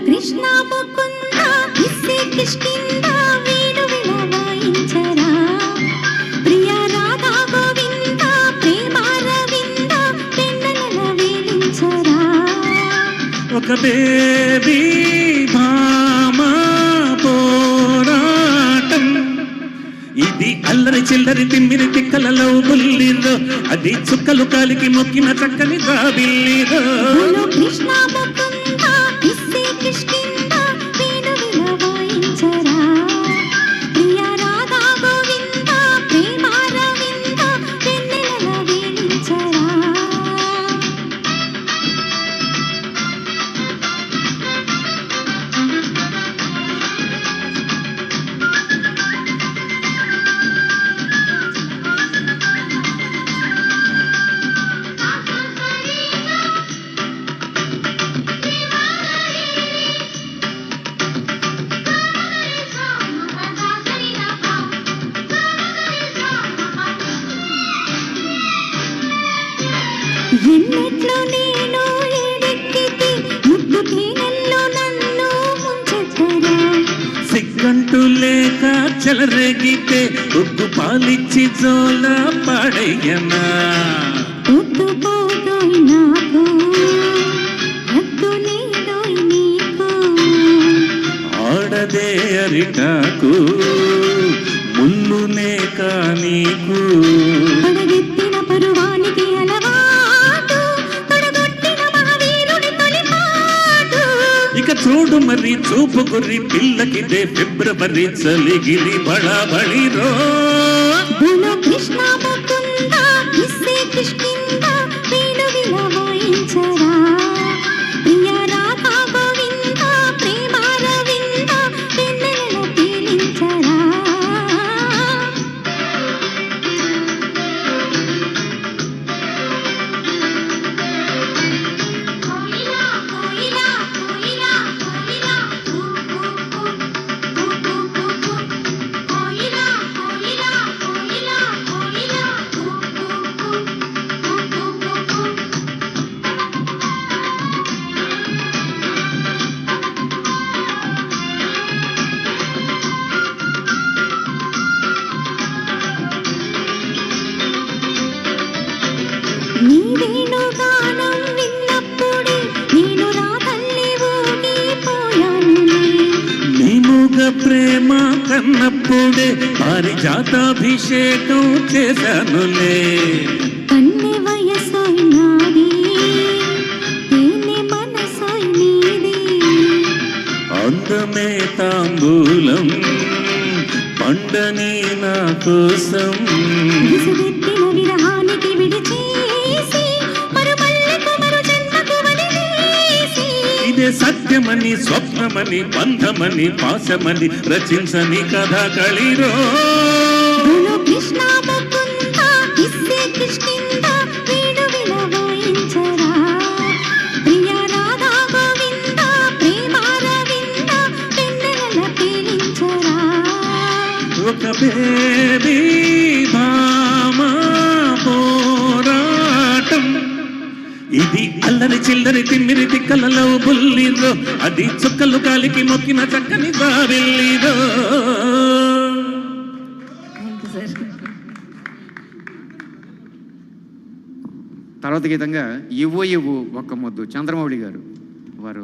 కృష్ణ ముకుంద ఇస్సే కిష్కింద వేణువుల వాయించరా ప్రియ రాధా గోవింద ప్రేమారవింద పెన్నెల వేలించరా ఒక బేబీ భామా పోరాటం ఇది అల్లరి చిల్లరి తిమ్మిరి తిక్కలలో బుల్లిరో అది చుక్కలు కాలికి మొక్కిన చక్కని జాబిల్లిరో కృష్ణ ముకుంద ఇస్సే కిష్కింద వేణువుల వాయించరా ప్రియ రాధా గోవింద ప్రేమారవింద పెన్నెల వేలించరా ఎన్నెట్లో నేను ఏడెక్కితే ముద్దు తేనెల్లో నన్ను ముంచెత్తరా సిగ్గంటూ లేక చెలరేగితే ఉగ్గు పాలిచ్చి జోల పాడయ్యనా పొద్దు పోదోయ్ నాకు హద్దు లేదోయ్ నీకు ఆడదే అరిటాకు ముల్లునే కానీకు పడగెత్తిన పరువానికి అలవాటు పడగొట్టిన మహావీరుడి తొలిపాటు ఇక చూడు మరి చూపు గుర్రి పిల్లకిదే ఫిబ్రవరి చలిగిలి బళబళిరో కృష్ణ ముకుంద ఇస్సే కిష్కింద వేణువుల వాయించరా ప్రియ రాధా గోవింద ప్రేమారవింద పెన్నెల తేలించరా నీ వేణుగానం విన్నప్పుడే నేను రాతల్లి ఊగిపోయానులే నీముగ ప్రేమ కన్నప్పుడే పారిజాతాభిషేకం చేశానులే కన్నె వయసోయ్ నాది తేనె మనసోయ్ నీది అందమే తాంబూలం పండని నా కోసం విసుగెత్తిన విరహానికి విడిచేసి మరుమల్లెకు మరు జన్మకు వదిలేసి ఇదే సత్యమని స్వప్నమని బంధమని పాశమని రచించని కథ కలిరో కృష్ణ ముకుంద ఇస్సే కిష్కింద వేణువుల వాయించరా ప్రియ రాధా గోవింద ప్రేమారవింద పెన్నెల తేలించరా ఒక బేబీ భామా పోరాటం ఇది అల్లరి చిల్లరి తిమ్మిరి తిక్కలలో బుల్లిరో అది చుక్కలు కాలికి మొక్కిన చక్కని జాబిల్లిరో తర్వాత గీతంగా ఇవ్వు ఒక్క ముద్దు చంద్రమౌళి గారు వారు